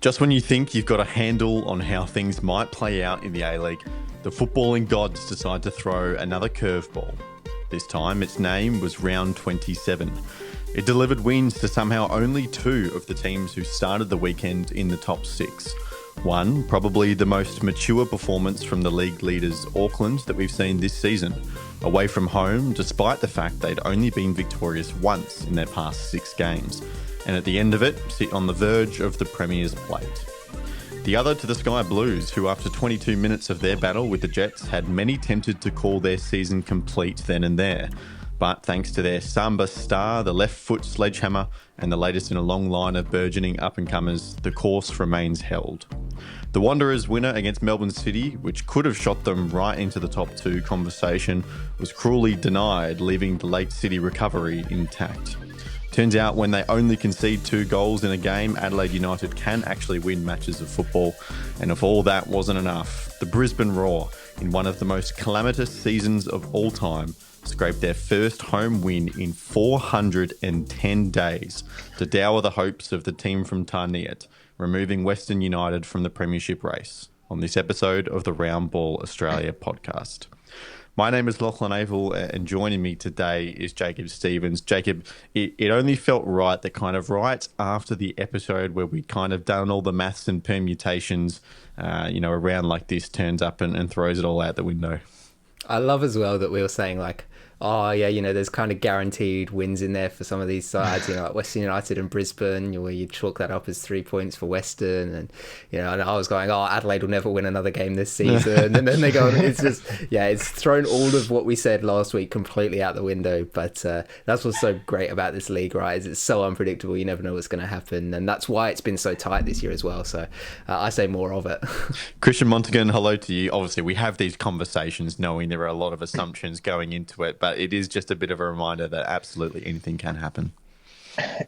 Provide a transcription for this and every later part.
Just when you think you've got a handle on how things might play out in the A-League, the footballing gods decide to throw another curveball. This time, its name was Round 27. It delivered wins to somehow only two of the teams who started the weekend in the top six. One, probably the most mature performance from the league leaders Auckland that we've seen this season, away from home despite the fact they'd only been victorious once in their past 6 games, and at the end of it sit on the verge of the Premier's plate. The other to the Sky Blues, who after 22 minutes of their battle with the Jets had many tempted to call their season complete then and there. But thanks to their Samba star, the left foot sledgehammer, and the latest in a long line of burgeoning up-and-comers, the course remains held. The Wanderers' winner against Melbourne City, which could have shot them right into the top 2 conversation, was cruelly denied, leaving the late City recovery intact. Turns out when they only concede 2 goals in a game, Adelaide United can actually win matches of football. And if all that wasn't enough, the Brisbane Roar, in one of the most calamitous seasons of all time, scraped their first home win in 410 days to dower the hopes of the team from Tarniat, removing Western United from the premiership race, on this episode of the Round Ball Australia podcast. My name is Lachlan Avil, and joining me today is Jacob Stevens. Jacob, it only felt right that kind of right after the episode where we'd kind of done all the maths and permutations, a round like this turns up and throws it all out the window. I love as well that we were saying like, oh yeah, there's kind of guaranteed wins in there for some of these sides, like Western United and Brisbane, where you chalk that up as 3 points for Western, and and I was going, oh, Adelaide will never win another game this season, and then they go, it's just, it's thrown all of what we said last week completely out the window. But that's what's so great about this league, right? Is it's so unpredictable, you never know what's going to happen, and that's why it's been so tight this year as well. So I say more of it. Christian Montegan, hello to you. Obviously, we have these conversations knowing there are a lot of assumptions going into it, but it is just a bit of a reminder that absolutely anything can happen.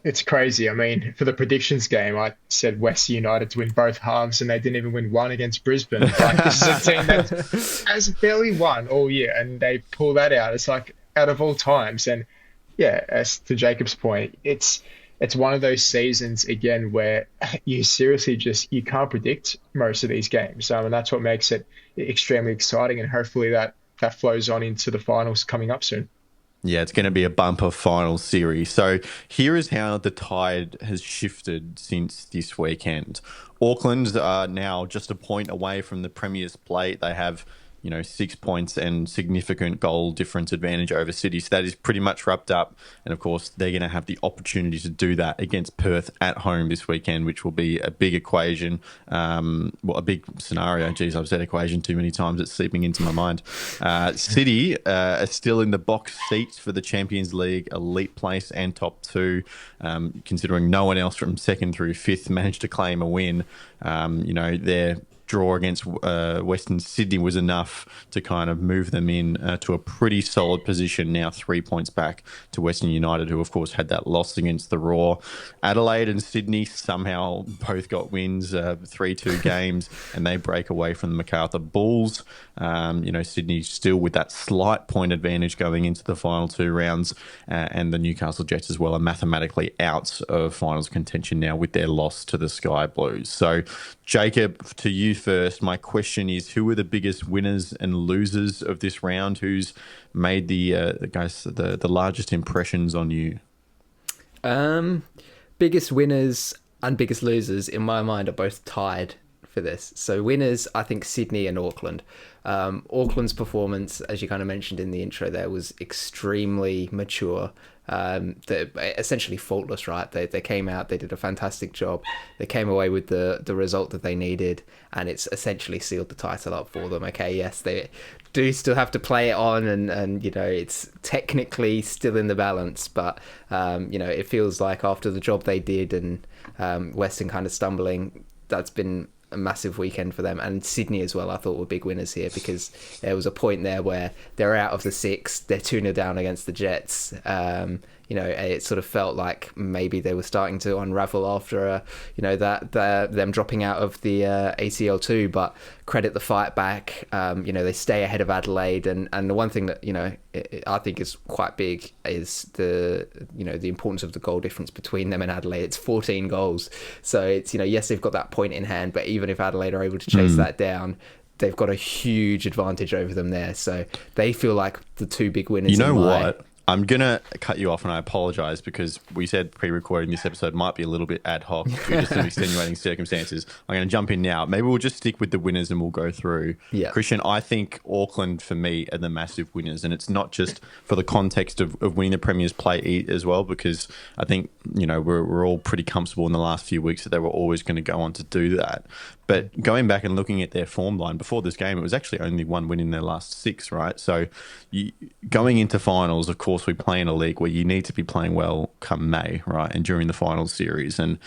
It's crazy. I mean, for the predictions game, I said Western United to win both halves, and they didn't even win one against Brisbane. Like, this is a team that has barely won all year, and they pull that out. It's like out of all times. And yeah, as to Jacob's point, it's one of those seasons again where you seriously you can't predict most of these games. And that's what makes it extremely exciting, and hopefully that flows on into the finals coming up soon. Yeah, it's going to be a bumper final series. So here is how the tide has shifted since this weekend. Auckland are now just a point away from the Premier's plate. They have 6 points and significant goal difference advantage over City. So that is pretty much wrapped up. And of course, they're going to have the opportunity to do that against Perth at home this weekend, which will be a big equation. A big scenario. Geez, I've said equation too many times. It's seeping into my mind. City are still in the box seats for the Champions League elite place and top 2, considering no one else from 2nd through 5th managed to claim a win. They're draw against Western Sydney was enough to kind of move them in to a pretty solid position, now 3 points back to Western United, who of course had that loss against the Roar. Adelaide and Sydney somehow both got wins, 3-2 games, and they break away from the Macarthur Bulls. Sydney still with that slight point advantage going into the final 2 rounds, and the Newcastle Jets as well are mathematically out of finals contention now with their loss to the Sky Blues. So, Jacob, to you first, my question is, who are the biggest winners and losers of this round? Who's made the largest impressions on you? Biggest winners and biggest losers in my mind are both tied for this. So winners, I think Sydney and Auckland. Auckland's performance, as you kind of mentioned in the intro there, was extremely mature. They're essentially faultless, right? They came out, they did a fantastic job. They came away with the result that they needed, and it's essentially sealed the title up for them. Okay, yes, they do still have to play it on, and it's technically still in the balance, but it feels like after the job they did and Western kind of stumbling, that's been a massive weekend for them. And Sydney as well, I thought, were big winners here, because there was a point there where they're out of the 6, they're 2-0 down against the Jets. it sort of felt like maybe they were starting to unravel after, them dropping out of the ACL2, but credit the fight back. They stay ahead of Adelaide, and the one thing that, I think is quite big is the importance of the goal difference between them and Adelaide. It's 14 goals. So it's, yes, they've got that point in hand, but even if Adelaide are able to chase that down, they've got a huge advantage over them there. So they feel like the two big winners. You know what? I'm going to cut you off, and I apologise because we said pre-recording this episode might be a little bit ad hoc due to some extenuating circumstances. I'm going to jump in now. Maybe we'll just stick with the winners and we'll go through. Yeah. Christian, I think Auckland, for me, are the massive winners, and it's not just for the context of winning the Premier's Play as well, because I think, we're all pretty comfortable in the last few weeks that they were always going to go on to do that. But going back and looking at their form line before this game, it was actually only one win in their last 6, right? So going into finals, of course, we play in a league where you need to be playing well come May, right? And during the finals series. And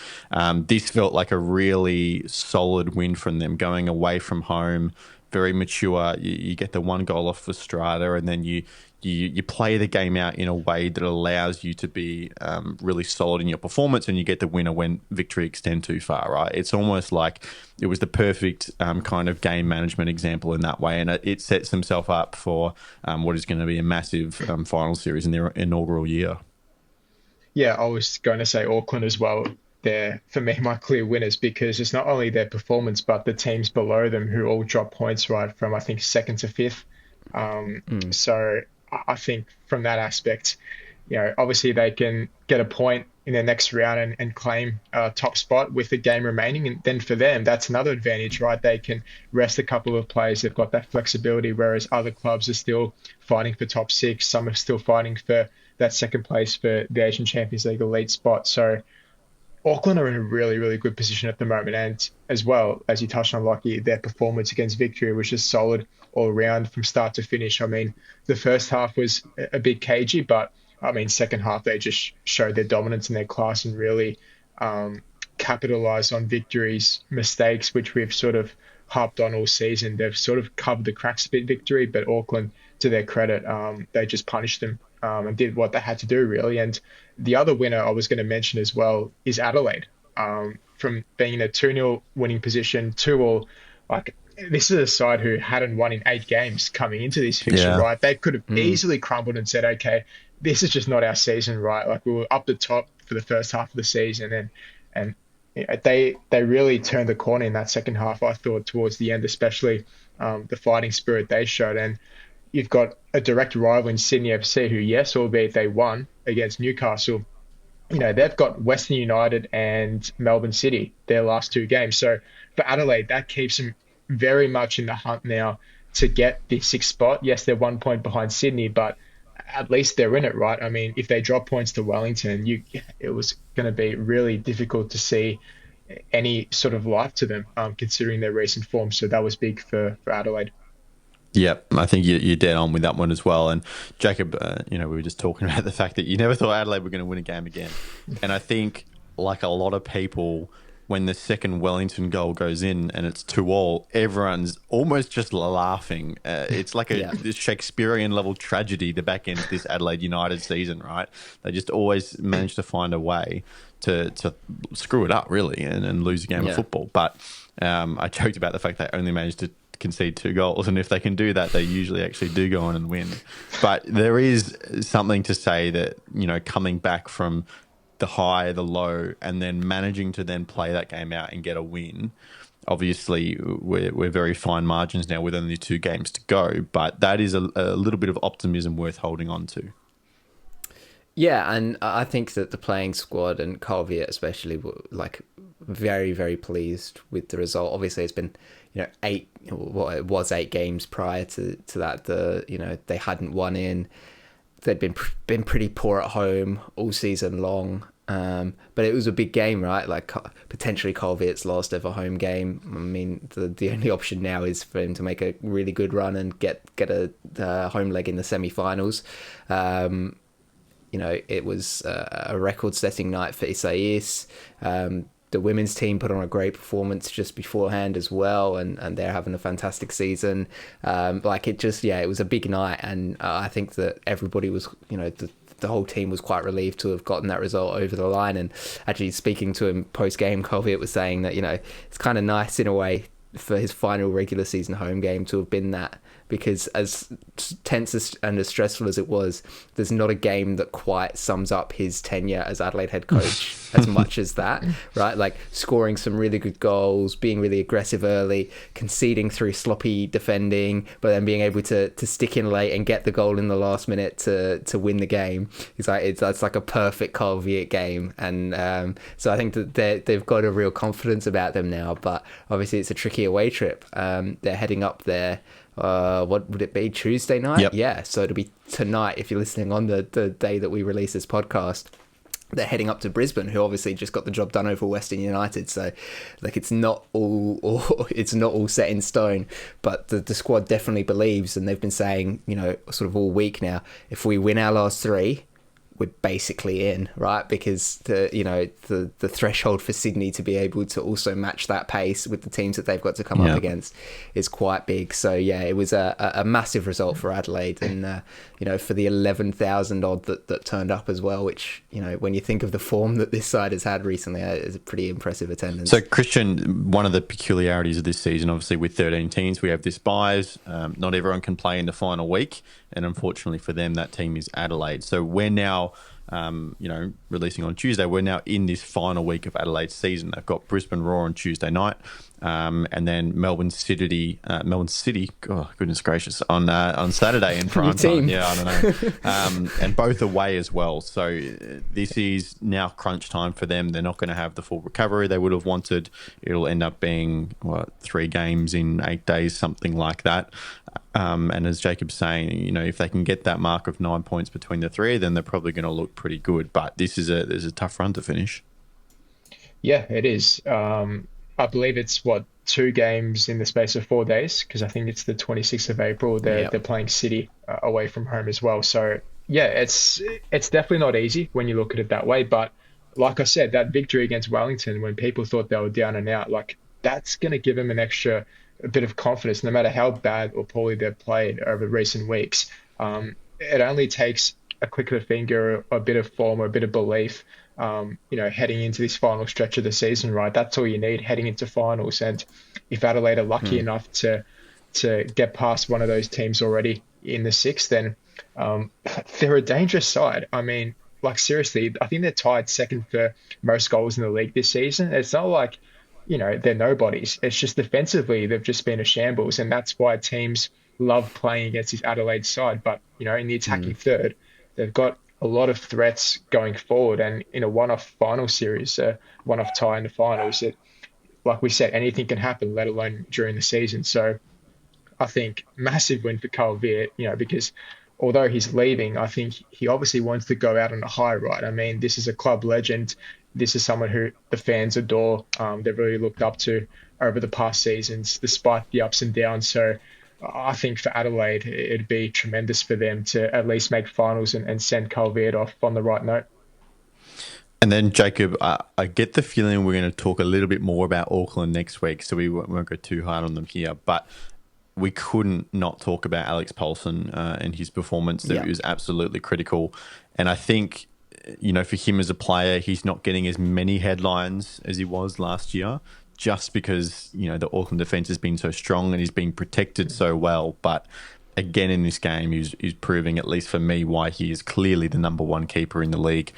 this felt like a really solid win from them, going away from home, very mature. You get the 1 goal off for Strata, and then you play the game out in a way that allows you to be really solid in your performance, and you get the winner when victory extend too far, right? It's almost like it was the perfect kind of game management example in that way, and it sets themselves up for what is going to be a massive final series in their inaugural year. Yeah, I was going to say Auckland as well. They're, for me, my clear winners, because it's not only their performance, but the teams below them who all drop points, right, from, I think, 2nd to 5th. So I think from that aspect, obviously they can get a point in their next round and claim a top spot with the game remaining. And then for them, that's another advantage, right? They can rest a couple of players. They've got that flexibility, whereas other clubs are still fighting for top 6. Some are still fighting for that second place for the Asian Champions League elite spot. So Auckland are in a really, really good position at the moment. And as well, as you touched on, Lockie, their performance against Victoria was just solid all around from start to finish. I mean, the first half was a bit cagey, but I mean, second half, they just showed their dominance and their class and really capitalised on Victory's mistakes, which we've sort of harped on all season. They've sort of covered the cracks a bit, Victory, but Auckland, to their credit, they just punished them and did what they had to do, really. And the other winner I was going to mention as well is Adelaide. From being in a 2-0 winning position, 2-2, like, this is a side who hadn't won in 8 games coming into this fixture, right? They could have easily crumbled and said, okay, this is just not our season, right? Like, we were up the top for the first half of the season, and they really turned the corner in that second half, I thought, towards the end, especially the fighting spirit they showed. And you've got a direct rival in Sydney FC who, yes, albeit they won against Newcastle, they've got Western United and Melbourne City, their last 2 games. So for Adelaide, that keeps them very much in the hunt now to get the 6th spot. Yes, they're 1 point behind Sydney, but at least they're in it, right? I mean, if they drop points to Wellington, it was going to be really difficult to see any sort of life to them, considering their recent form. So that was big for Adelaide. Yep, I think you're dead on with that one as well. And Jacob, we were just talking about the fact that you never thought Adelaide were going to win a game again. And I think, like a lot of people, when the second Wellington goal goes in and it's 2-2, everyone's almost just laughing. It's like this Shakespearean level tragedy, the back end of this Adelaide United season, right? They just always manage to find a way to screw it up, really, and lose a game of football. But I joked about the fact they only managed to concede 2 goals, and if they can do that, they usually actually do go on and win. But there is something to say that, coming back from the high, the low, and then managing to then play that game out and get a win. Obviously, we're very fine margins now with only 2 games to go, but that is a little bit of optimism worth holding on to. Yeah, and I think that the playing squad and Carl Viet especially were very, very pleased with the result. Obviously, it's been 8 games prior to that. They hadn't won in. They'd been pretty poor at home all season long. But it was a big game, right? Like, potentially Carl Viet's last ever home game. I mean, the only option now is for him to make a really good run and get a home leg in the semi-finals. It was a record-setting night for Isaias. The women's team put on a great performance just beforehand as well, and they're having a fantastic season. It was a big night, and I think that everybody was, the whole team was quite relieved to have gotten that result over the line. And actually, speaking to him post game, Colviet was saying that, you know, it's kind of nice in a way for his final regular season home game to have been that, because as tense and as stressful as it was, there's not a game that quite sums up his tenure as Adelaide head coach as much as that, right? Like scoring some really good goals, being really aggressive early, conceding through sloppy defending, but then being able to stick in late and get the goal in the last minute to win the game. It's like a perfect Carl Viet game. And so I think that they've got a real confidence about them now, but obviously it's a tricky away trip. They're heading up there. What would it be? Tuesday night? Yep. Yeah, so it'll be tonight if you're listening on the day that we release this podcast. They're heading up to Brisbane, who obviously just got the job done over Western United. So, like, it's not all set in stone. But the squad definitely believes, and they've been saying, you know, sort of all week now, if we win our last three, we're basically in, right? Because the threshold for Sydney to be able to also match that pace with the teams that they've got to come up against is quite big. So yeah, it was a massive result for Adelaide, and for the 11,000 odd that turned up as well, which, you know, when you think of the form that this side has had recently, is a pretty impressive attendance. So Christian, one of the peculiarities of this season, obviously with 13 teams, we have this buys. Not everyone can play in the final week, and unfortunately for them, that team is Adelaide. So we're now, releasing on Tuesday, we're now in this final week of Adelaide's season. They've got Brisbane Roar on Tuesday night, and then Melbourne City, oh goodness gracious, on Saturday in prime time. Yeah, I don't know, and both away as well. So this is now crunch time for them. They're not going to have the full recovery they would have wanted. It'll end up being 3 games in 8 days, something like that. And as Jacob's saying, you know, if they can get that mark of 9 points between the three, then they're probably going to look pretty good. But there's a tough run to finish. Yeah, it is. I believe it's 2 games in the space of 4 days, because I think it's the 26th of April. They're playing City away from home as well. So yeah, it's definitely not easy when you look at it that way. But like I said, that victory against Wellington, when people thought they were down and out, like, that's going to give them a bit of confidence, no matter how bad or poorly they've played over recent weeks. It only takes a click of the finger, a bit of form, or a bit of belief, heading into this final stretch of the season, right? That's all you need heading into finals. And if Adelaide are lucky enough to get past one of those teams already in the 6th, then they're a dangerous side. I mean, like, seriously, I think they're tied second for most goals in the league this season. It's not like, you know, they're nobodies. It's just defensively, they've just been a shambles. And that's why teams love playing against this Adelaide side. But, you know, in the attacking third, they've got a lot of threats going forward. And in a one-off final series, one-off tie in the finals, like we said, anything can happen, let alone during the season. So I think massive win for Carl Viet, you know, because although he's leaving, I think he obviously wants to go out on a high, right? I mean, this is a club legend. This is someone who the fans adore. They've really looked up to over the past seasons, despite the ups and downs. So I think for Adelaide, it'd be tremendous for them to at least make finals and send Carl Viet off on the right note. And then, Jacob, I get the feeling we're going to talk a little bit more about Auckland next week, so we won't go too hard on them here. But we couldn't not talk about Alex Paulson and his performance. That was absolutely critical. And I think, you know, for him as a player, he's not getting as many headlines as he was last year, just because, you know, the Auckland defence has been so strong and he's been protected so well. But again, in this game, he's proving, at least for me, why he is clearly the number 1 keeper in the league.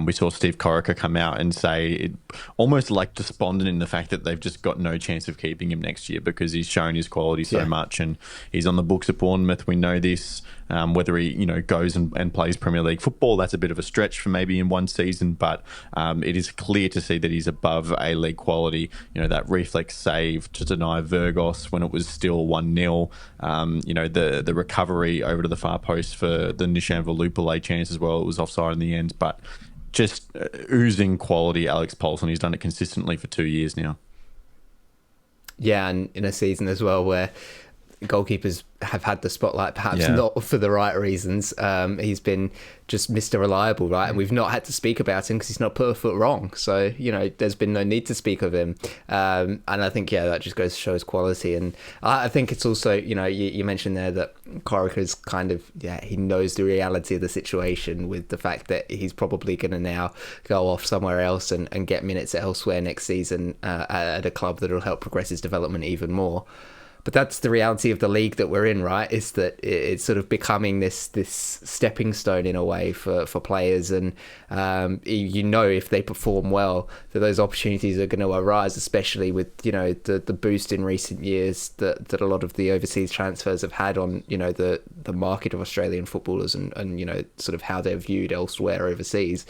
We saw Steve Corica come out and say, almost like despondent in the fact that they've just got no chance of keeping him next year because he's shown his quality so much, and he's on the books at Bournemouth. We know this. Whether he, you know, goes and plays Premier League football, that's a bit of a stretch for maybe in one season, but it is clear to see that he's above A-League quality. You know, that reflex save to deny Virgos when it was still 1-0. You know, the recovery over to the far post for the Nishan Volupale chance as well. It was offside in the end, but just oozing quality, Alex Paulson. He's done it consistently for 2 years now. Yeah, and in a season as well where goalkeepers have had the spotlight, perhaps not for the right reasons. He's been just Mr. Reliable, right? And we've not had to speak about him because he's not put a foot wrong. So, there's been no need to speak of him. And I think, that just goes to show his quality. And I think it's also, you mentioned there that Corica's kind of, he knows the reality of the situation with the fact that he's probably going to now go off somewhere else and get minutes elsewhere next season at a club that will help progress his development even more. But that's the reality of the league that we're in, right? Is that it's sort of becoming this stepping stone in a way for players. And, if they perform well, that those opportunities are going to arise, especially with, the boost in recent years that a lot of the overseas transfers have had on, the market of Australian footballers and sort of how they're viewed elsewhere overseas.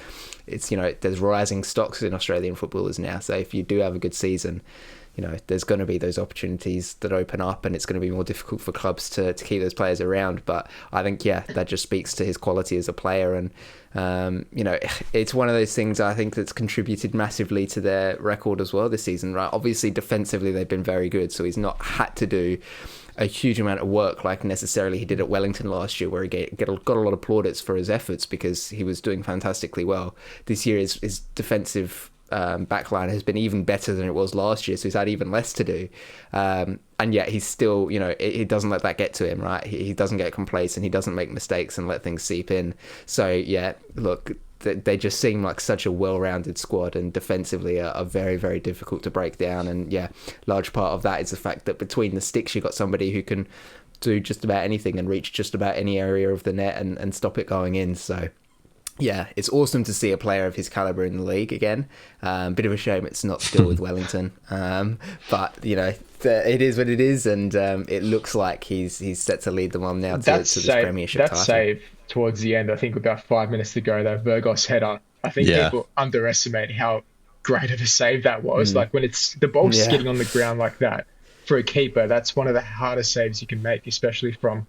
It's, there's rising stocks in Australian footballers now. So if you do have a good season, there's going to be those opportunities that open up, and it's going to be more difficult for clubs to keep those players around. But I think, that just speaks to his quality as a player. And, it's one of those things I think that's contributed massively to their record as well this season, right? Obviously, defensively, they've been very good. So he's not had to do a huge amount of work like necessarily he did at Wellington last year, where he got a lot of plaudits for his efforts because he was doing fantastically well. This year, his defensive backline has been even better than it was last year, so he's had even less to do, and yet he's still, he doesn't let that get to him, right? He doesn't get complacent, he doesn't make mistakes and let things seep in. So look, they just seem like such a well-rounded squad, and defensively are very, very difficult to break down. And large part of that is the fact that between the sticks you've got somebody who can do just about anything and reach just about any area of the net and stop it going in. So it's awesome to see a player of his caliber in the league again. Bit of a shame it's not still with Wellington, but it is what it is, and it looks like he's set to lead them on now to this Premiership title. That save towards the end, I think about 5 minutes to go, that Virgos header. I think people underestimate how great of a save that was. Like when it's the ball skidding on the ground like that for a keeper, that's one of the hardest saves you can make, especially from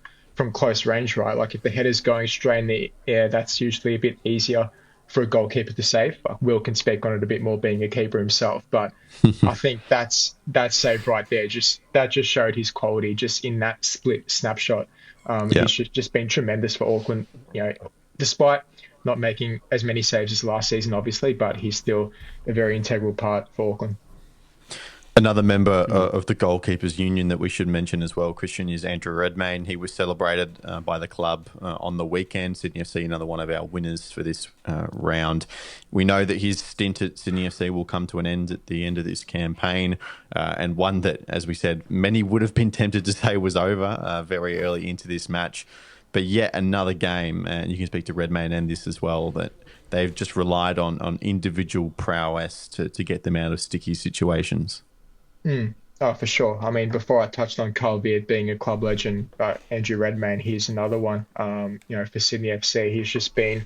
close range, right? Like if the header's going straight in the air, that's usually a bit easier for a goalkeeper to save. Like Will can speak on it a bit more being a keeper himself, but I think that save right there, that just showed his quality just in that split snapshot. He's just been tremendous for Auckland, despite not making as many saves as last season, obviously, but he's still a very integral part for Auckland. Another member of the Goalkeepers Union that we should mention as well, Christian, is Andrew Redmayne. He was celebrated by the club on the weekend. Sydney FC, another one of our winners for this round. We know that his stint at Sydney FC will come to an end at the end of this campaign, and one that, as we said, many would have been tempted to say was over very early into this match. But yet another game, and you can speak to Redmayne and this as well, that they've just relied on individual prowess to get them out of sticky situations. Oh, for sure. I mean, before I touched on Carl Beard being a club legend, Andrew Redmayne, he's another one. For Sydney FC, he's just been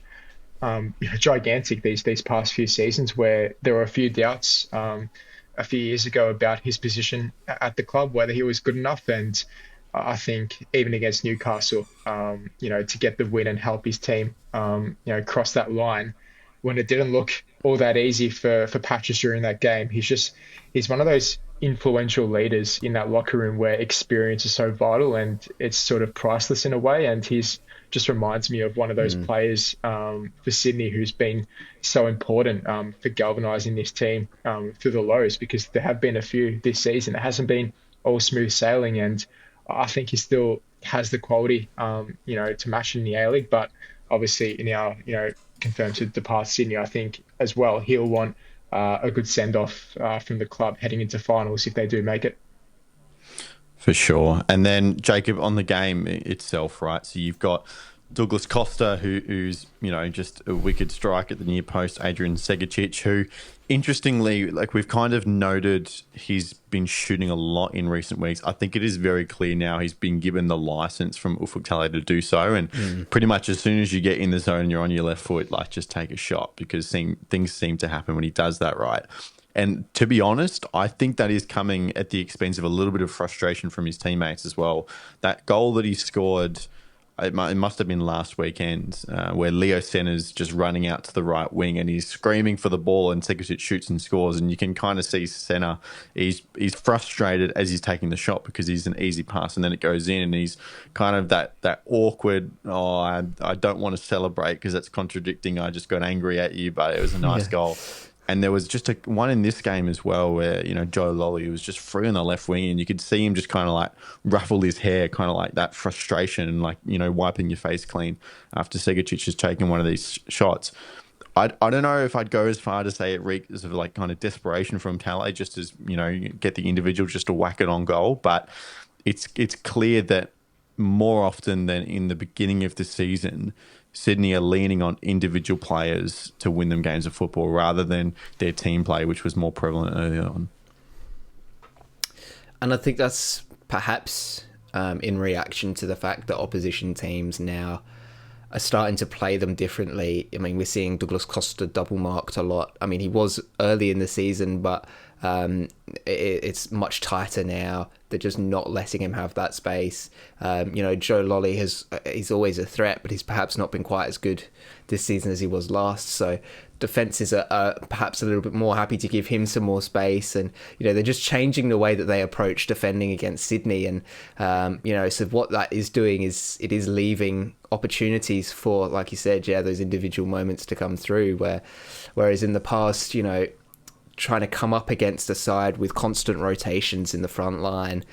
gigantic these past few seasons, where there were a few doubts a few years ago about his position at the club, whether he was good enough. And I think even against Newcastle, to get the win and help his team, cross that line when it didn't look all that easy for Patches during that game. He's one of those influential leaders in that locker room where experience is so vital and it's sort of priceless in a way. And he's just reminds me of one of those players for Sydney who's been so important for galvanising this team through the lows, because there have been a few this season. It hasn't been all smooth sailing, and I think he still has the quality, to match in the A-League. But obviously in our, confirmed to depart Sydney, I think as well he'll want a good send-off from the club heading into finals if they do make it. For sure. And then, Jacob, on the game itself, right? So you've got Douglas Costa, who's, just a wicked strike at the near post, Adrian Segicic, who, interestingly, like we've kind of noted he's been shooting a lot in recent weeks. I think it is very clear now he's been given the license from Ufuk Talay to do so. And pretty much as soon as you get in the zone, you're on your left foot, like just take a shot, because things seem to happen when he does that, right? And to be honest, I think that is coming at the expense of a little bit of frustration from his teammates as well. That goal that he scored, it must have been last weekend, where Leo Senna's just running out to the right wing and he's screaming for the ball, and Segicic shoots and scores. And you can kind of see Senna, he's frustrated as he's taking the shot because he's an easy pass and then it goes in, and he's kind of that awkward, I don't want to celebrate because that's contradicting, I just got angry at you, but it was a nice goal. And there was just one in this game as well where, Joe Lolly was just free on the left wing, and you could see him just kind of like ruffle his hair, kind of like that frustration, and like, wiping your face clean after Segicic has taken one of these shots. I don't know if I'd go as far to say it reeks of like kind of desperation from Talley, just as, get the individual just to whack it on goal. But it's clear that more often than in the beginning of the season, Sydney are leaning on individual players to win them games of football rather than their team play, which was more prevalent early on. And I think that's perhaps in reaction to the fact that opposition teams now are starting to play them differently. I mean, we're seeing Douglas Costa double marked a lot. I mean, he was early in the season, but it's much tighter now. They're just not letting him have that space. Joe Lolly he's always a threat, but he's perhaps not been quite as good this season as he was last. So defences are perhaps a little bit more happy to give him some more space, and they're just changing the way that they approach defending against Sydney. And so what that is doing is it is leaving opportunities for, like you said, those individual moments to come through. Whereas in the past, trying to come up against a side with constant rotations in the front line,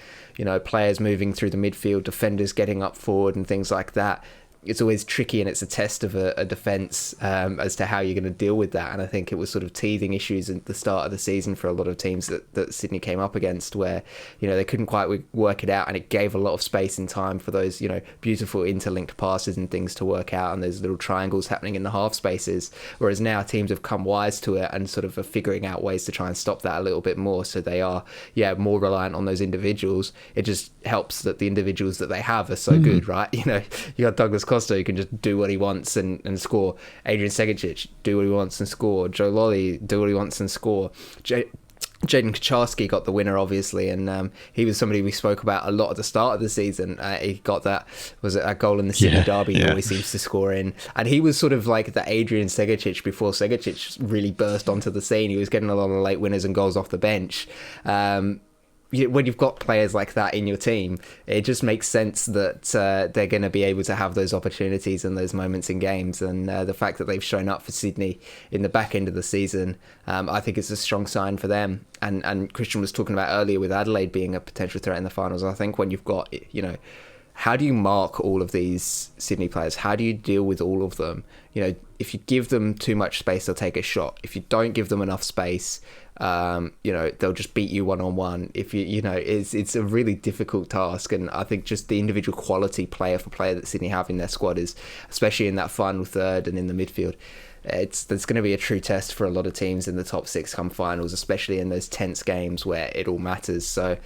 players moving through the midfield, defenders getting up forward and things like that, it's always tricky, and it's a test of a defence as to how you're going to deal with that. And I think it was sort of teething issues at the start of the season for a lot of teams that Sydney came up against, where they couldn't quite work it out, and it gave a lot of space and time for those beautiful interlinked passes and things to work out, and there's little triangles happening in the half spaces. Whereas now teams have come wise to it and sort of are figuring out ways to try and stop that a little bit more, so they are more reliant on those individuals. It just helps that the individuals that they have are so good, right? You got Douglas Costa, who can just do what he wants and score. Adrian Segicic, do what he wants and score. Joe Lolly, do what he wants and score. Jaden Kucharski got the winner, obviously, and he was somebody we spoke about a lot at the start of the season. He got that goal in the Sydney derby he always seems to score in, and he was sort of like the Adrian Segicic before Segicic really burst onto the scene. He was getting a lot of late winners and goals off the bench. When you've got players like that in your team, it just makes sense that they're going to be able to have those opportunities and those moments in games. And the fact that they've shown up for Sydney in the back end of the season, I think it's a strong sign for them. And Christian was talking about earlier with Adelaide being a potential threat in the finals. I think when you've got, how do you mark all of these Sydney players? How do you deal with all of them? If you give them too much space, they'll take a shot. If you don't give them enough space, they'll just beat you one-on-one. If it's a really difficult task, and I think just the individual quality player for player that Sydney have in their squad is, especially in that final third and in the midfield, that's going to be a true test for a lot of teams in the top six come finals, especially in those tense games where it all matters. So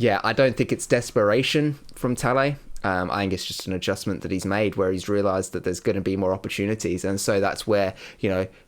I don't think it's desperation from Talley. I think it's just an adjustment that he's made where he's realised that there's going to be more opportunities. And so that's where,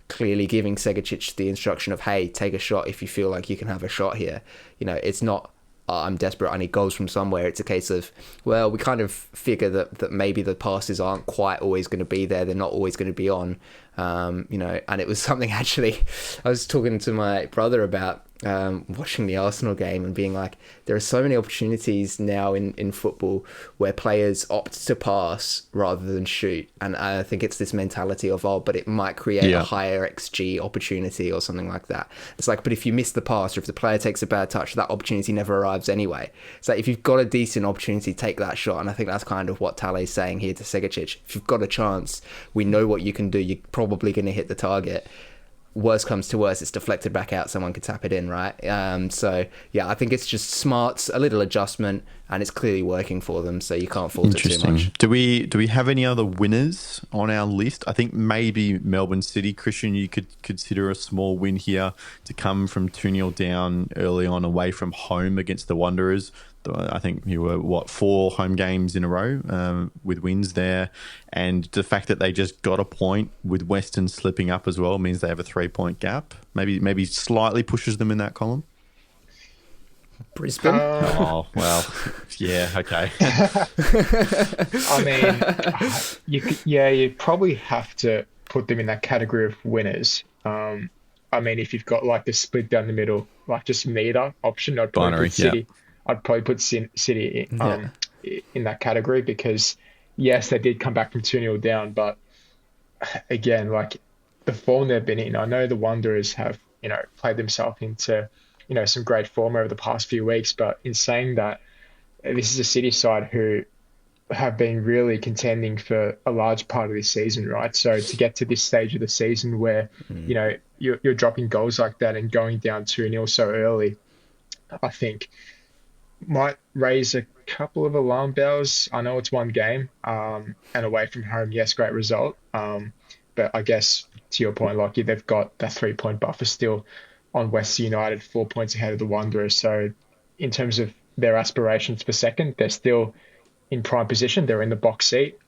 clearly giving Segicic the instruction of, hey, take a shot if you feel like you can have a shot here. It's not, I'm desperate, I need goals from somewhere. It's a case of, well, we kind of figure that maybe the passes aren't quite always going to be there. They're not always going to be on, and it was something actually I was talking to my brother about watching the Arsenal game and being like, there are so many opportunities now in football where players opt to pass rather than shoot, and I think it's this mentality of, but it might create a higher XG opportunity or something like that. It's like, but if you miss the pass or if the player takes a bad touch, that opportunity never arrives anyway. So if you've got a decent opportunity, take that shot. And I think that's kind of what Talley's saying here to Segicic. If you've got a chance, we know what you can do, you're probably going to hit the target. Worst comes to worst, it's deflected back out, someone could tap it in, right? I think it's just smart, a little adjustment, and it's clearly working for them, so you can't fault it too much. Do we have any other winners on our list? I think maybe Melbourne City. Christian, you could consider a small win here to come from 2-0 down early on away from home against the Wanderers. I think you were 4 home games in a row with wins there, and the fact that they just got a point with Western slipping up as well means they have a 3-point gap. Maybe slightly pushes them in that column. Brisbane. Oh, well, yeah, okay. I mean, you probably have to put them in that category of winners. I mean, if you've got like the split down the middle, like just neither option, I'd probably Binary, put yeah. City. I'd probably put City Yeah. in that category because yes, they did come back from 2-0 down, but again, like the form they've been in, I know the Wanderers have, played themselves into, some great form over the past few weeks, but in saying that, this is a City side who have been really contending for a large part of this season, right? So to get to this stage of the season where, you're dropping goals like that and going down 2-0 so early, I think might raise a couple of alarm bells. I know it's one game, and away from home, yes, great result. But I guess to your point, Lockie, they've got that 3-point buffer still on West United, 4 points ahead of the Wanderers. So in terms of their aspirations for second, they're still in prime position. They're in the box seat.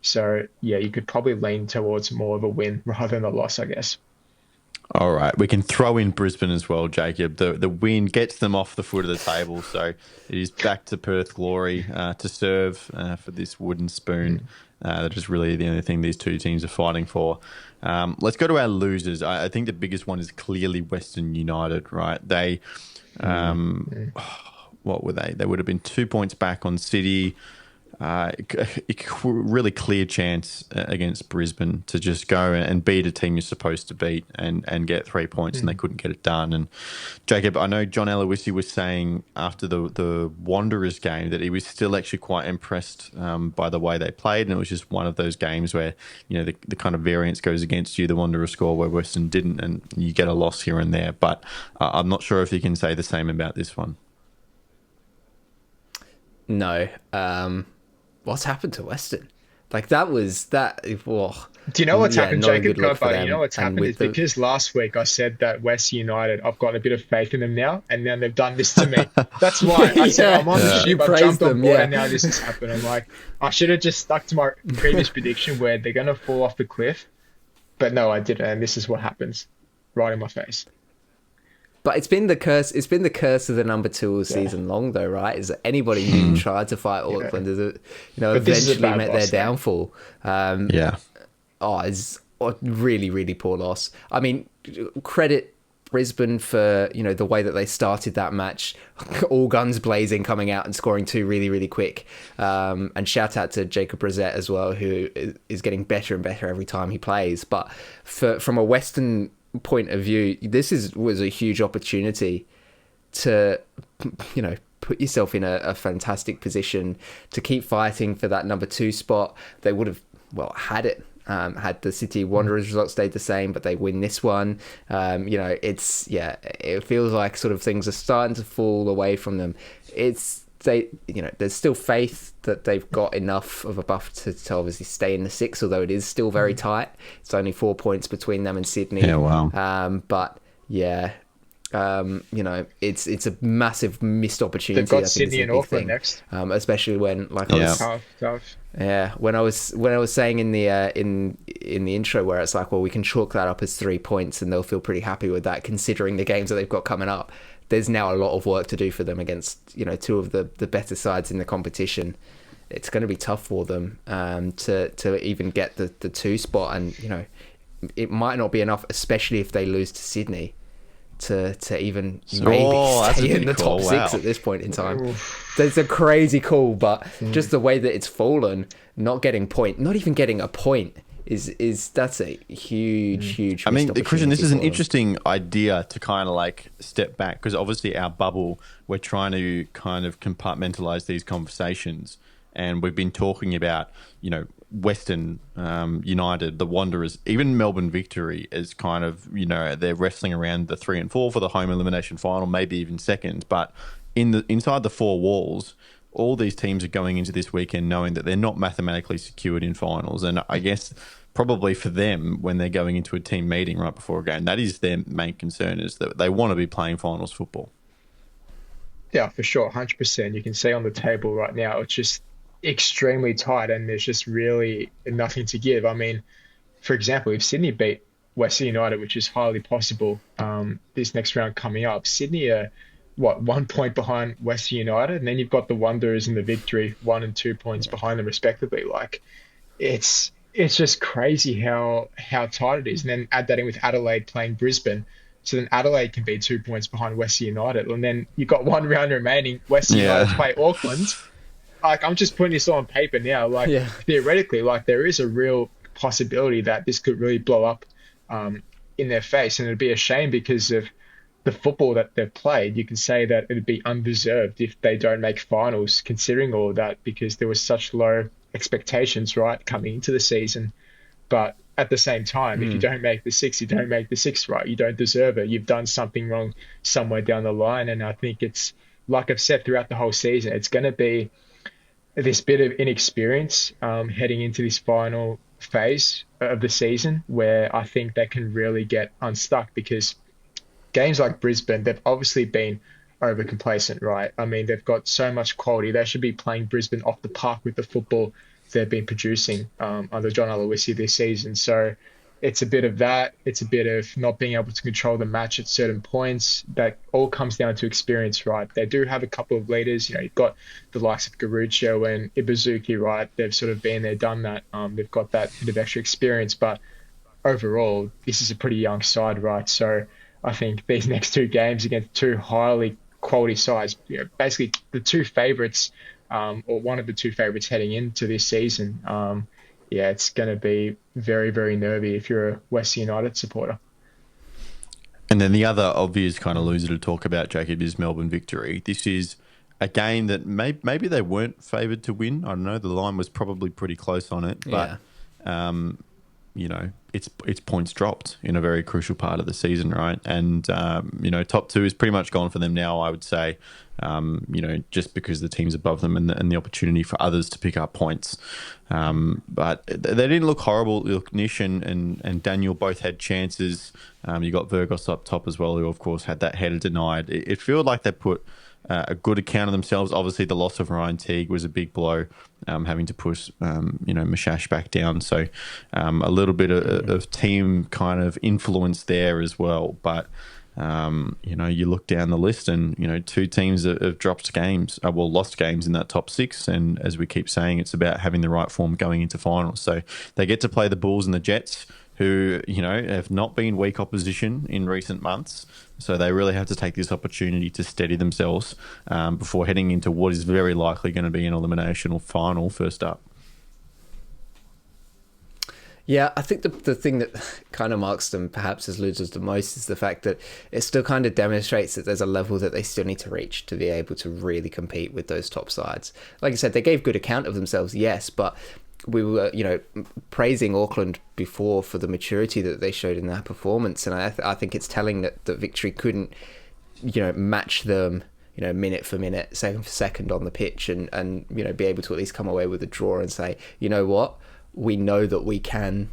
So yeah, you could probably lean towards more of a win rather than a loss, I guess. All right, we can throw in Brisbane as well, Jacob. The win gets them off the foot of the table, so it is back to Perth glory to serve for this wooden spoon. That is really the only thing these two teams are fighting for. Let's go to our losers. I think the biggest one is clearly Western United, right? They, what were they? They would have been 2 points back on City. Really clear chance against Brisbane to just go and beat a team you're supposed to beat and get 3 points, and they couldn't get it done. And Jacob, I know John Aloisi was saying after the Wanderers game that he was still actually quite impressed by the way they played, and it was just one of those games where the kind of variance goes against you. The Wanderers score where Western didn't, and you get a loss here and there. But I'm not sure if you can say the same about this one. No. What's happened to Western? Like that was that. Oh, do you know what's happened, not a Jacob? good look for But them. you know what's happened is because last week I said that West United, I've got a bit of faith in them now, and then they've done this to me. That's why I said I'm on the ship. You I've praised jumped on them, board, yeah. and now this has happened. I'm like, I should have just stuck to my previous prediction where they're going to fall off the cliff. But no, I didn't, and this is what happens, right in my face. But it's been the curse. It's been the curse of the number two all season long, though, right? Is that anybody who tried to fight Auckland, eventually met their downfall. It's a really, really poor loss. I mean, credit Brisbane for the way that they started that match, all guns blazing, coming out and scoring two really, really quick. And shout out to Jacob Brissett as well, who is getting better and better every time he plays. But from a Western point of view, this was a huge opportunity to put yourself in a fantastic position to keep fighting for that number two spot. They would have had it had the City Wanderers result stayed the same, but they win this one. It feels like sort of things are starting to fall away from them. There's still faith that they've got enough of a buffer to obviously stay in the six, although it is still very tight. It's only 4 points between them and Sydney. Yeah, wow. It's a massive missed opportunity. They've got Sydney and Auckland next, especially when when I was saying in the intro where it's like, well, we can chalk that up as 3 points and they'll feel pretty happy with that considering the games that they've got coming up. There's now a lot of work to do for them against two of the better sides in the competition. It's going to be tough for them to even get the two spot, and it might not be enough, especially if they lose to Sydney, to even maybe stay in the top six at this point in time. That's a crazy call, but just the way that it's fallen, not even getting a point that's a huge. I mean, Christian, this is an interesting idea to kind of like step back, because obviously our bubble, we're trying to kind of compartmentalize these conversations, and we've been talking about Western United, the Wanderers, even Melbourne Victory is kind of they're wrestling around the 3 and 4 for the home elimination final, maybe even second, but inside the four walls, all these teams are going into this weekend knowing that they're not mathematically secured in finals. And I guess probably for them, when they're going into a team meeting right before a game, that is their main concern, is that they want to be playing finals football. Yeah, for sure. 100%. You can see on the table right now, it's just extremely tight and there's just really nothing to give. I mean, for example, if Sydney beat Western United, which is highly possible this next round coming up, Sydney are what, 1 point behind Western United, and then you've got the Wanderers and the Victory 1 and 2 points behind them respectively. Like it's just crazy how tight it is. And then add that in with Adelaide playing Brisbane. So then Adelaide can be 2 points behind Western United. And then you've got one round remaining. Western United Yeah. play Auckland. Like, I'm just putting this all on paper now. Like, Yeah. theoretically, like, there is a real possibility that this could really blow up in their face. And it'd be a shame because of the football that they've played. You can say that it'd be undeserved if they don't make finals, considering all of that, because there was such low expectations, right, coming into the season. But at the same time, if you don't make the six, you don't make the six, right? You don't deserve it. You've done something wrong somewhere down the line. And I think it's, like I've said throughout the whole season, it's going to be this bit of inexperience heading into this final phase of the season where I think they can really get unstuck, because games like Brisbane, they've obviously been over complacent, right? I mean, they've got so much quality. They should be playing Brisbane off the park with the football they've been producing under John Aloisi this season. So it's a bit of that. It's a bit of not being able to control the match at certain points. That all comes down to experience, right? They do have a couple of leaders. You know, you've got the likes of Garuccio and Ibuzuki, right? They've sort of been there, done that. They've got that bit of extra experience. But overall, this is a pretty young side, right? So I think these next two games against two highly quality sides, you know, basically the two favourites, or one of the two favourites heading into this season, yeah, it's going to be very, very nervy if you're a Western United supporter. And then the other obvious kind of loser to talk about, Jacob, is Melbourne Victory. This is a game that maybe they weren't favoured to win. I don't know. The line was probably pretty close on it, but you know, it's points dropped in a very crucial part of the season, right? And you know, top two is pretty much gone for them now, I would say. You know, just because the team's above them and the opportunity for others to pick up points. But they didn't look horrible. Look, Nish and Daniel both had chances. You got Virgos up top as well, who of course had that header denied. It felt like they put a good account of themselves. Obviously, the loss of Ryan Teague was a big blow, having to push, you know, Mashash back down. So a little bit of team kind of influence there as well. But, you know, you look down the list and, you know, two teams have dropped games, lost games in that top six. And as we keep saying, it's about having the right form going into finals. So they get to play the Bulls and the Jets, who, you know, have not been weak opposition in recent months. So they really have to take this opportunity to steady themselves before heading into what is very likely going to be an elimination or final first up. Yeah, I think the thing that kind of marks them perhaps as losers the most is the fact that it still kind of demonstrates that there's a level that they still need to reach to be able to really compete with those top sides. Like I said, they gave good account of themselves, yes, but we were, you know, praising Auckland before for the maturity that they showed in that performance, and I think it's telling that Victory couldn't, you know, match them, you know, minute for minute, second for second on the pitch, and you know, be able to at least come away with a draw and say, you know what, we know that we can,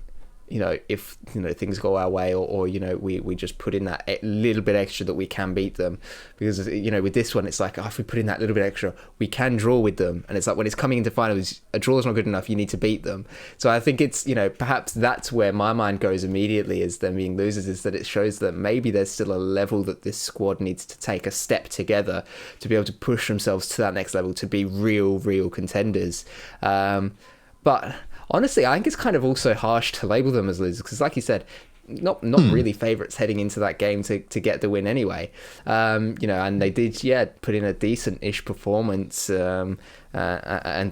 you know, if, you know, things go our way, or you know, we just put in that little bit extra that we can beat them. Because, you know, with this one, it's like, oh, if we put in that little bit extra, we can draw with them. And it's like, when it's coming into finals, a draw is not good enough, you need to beat them. So I think it's, you know, perhaps that's where my mind goes immediately, as them being losers, is that it shows that maybe there's still a level that this squad needs to take a step together to be able to push themselves to that next level, to be real contenders. But honestly, I think it's kind of also harsh to label them as losers, because, like you said, not really favourites heading into that game to get the win anyway. You know, and they did, put in a decent-ish performance and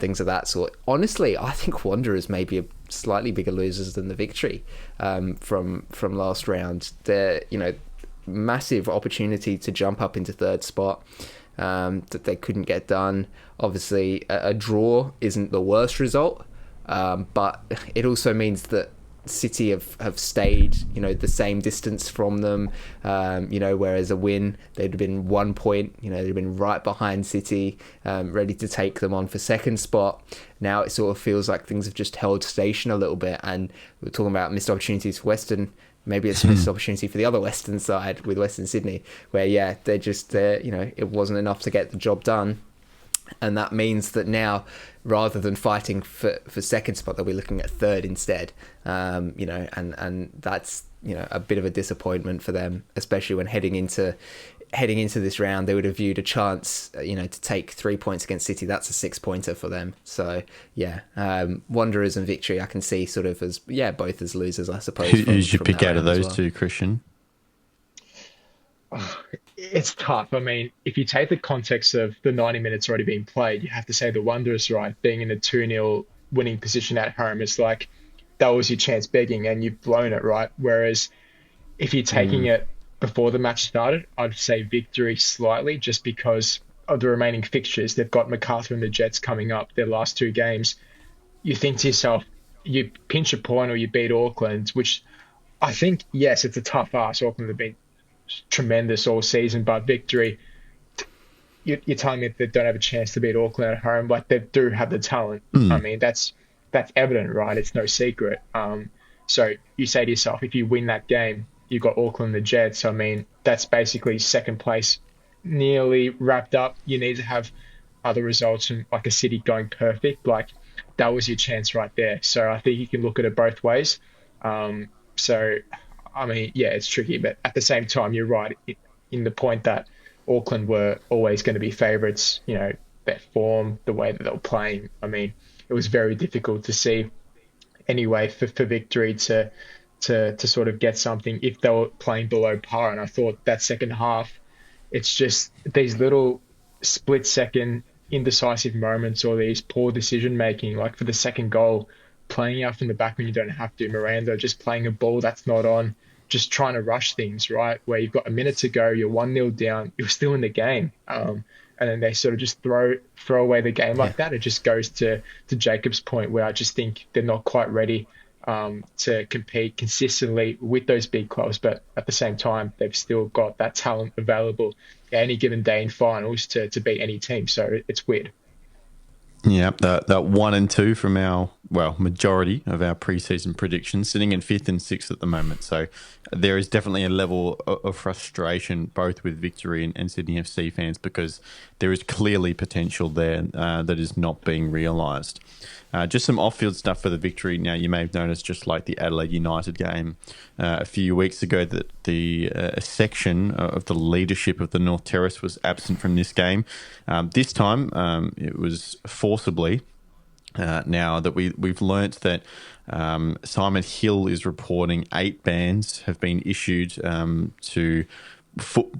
things of that sort. Honestly, I think Wanderers may be a slightly bigger losers than the Victory from last round. They're, you know, massive opportunity to jump up into third spot that they couldn't get done. Obviously, a draw isn't the worst result. But it also means that City have stayed, you know, the same distance from them, you know, whereas a win, they'd have been 1 point, you know, they'd have been right behind City, ready to take them on for second spot. Now it sort of feels like things have just held station a little bit, and we're talking about missed opportunities for Western. Maybe it's a missed opportunity for the other Western side with Western Sydney, where, they're you know, it wasn't enough to get the job done. And that means that now, rather than fighting for second spot, they'll be looking at third instead. You know, and that's, you know, a bit of a disappointment for them, especially when heading into heading into this round, they would have viewed a chance, to take 3 points against City. That's a 6-pointer for them. So yeah, Wanderers and Victory, I can see sort of as both as losers, I suppose. Who's your pick out of those two, Christian? It's tough. I mean, if you take the context of the 90 minutes already being played, you have to say the Wanderers, right, being in a 2-0 winning position at home, it's like that was your chance begging and you've blown it, right? Whereas if you're taking it before the match started, I'd say Victory slightly, just because of the remaining fixtures. They've got MacArthur and the Jets coming up, their last 2 games. You think to yourself, you pinch a point or you beat Auckland, which I think, yes, it's a tough ask. Auckland have been tremendous all season, but Victory, you're telling me they don't have a chance to beat Auckland at home. Like, they do have the talent. I mean, that's evident, right? It's no secret. So you say to yourself, if you win that game, you've got Auckland and the Jets. I mean, that's basically second place nearly wrapped up. You need to have other results and like a City going perfect. Like, that was your chance right there. So I think you can look at it both ways. So, I mean, yeah, it's tricky. But at the same time, you're right in the point that Auckland were always going to be favourites. Their form, the way that they were playing. I mean, it was very difficult to see anyway for Victory to sort of get something if they were playing below par. And I thought that second half, it's just these little split-second indecisive moments or these poor decision-making, like for the second goal, playing out from the back when you don't have to. Miranda just playing a ball that's not on, just trying to rush things, right? Where you've got a minute to go, you're 1-0 down, you're still in the game. And then they sort of just throw away the game like that. It just goes to Jacob's point, where I just think they're not quite ready to compete consistently with those big clubs, but at the same time, they've still got that talent available at any given day in finals to beat any team. So it's weird. Yeah, that 1 and 2 from our majority of our preseason predictions, sitting in 5th and 6th at the moment. So there is definitely a level of frustration both with Victory and Sydney FC fans, because there is clearly potential there that is not being realised. Just some off-field stuff for the Victory. Now, you may have noticed, just like the Adelaide United game a few weeks ago, that a section of the leadership of the North Terrace was absent from this game. This time, it was forcibly. Now that we've learnt that Simon Hill is reporting 8 bans have been issued to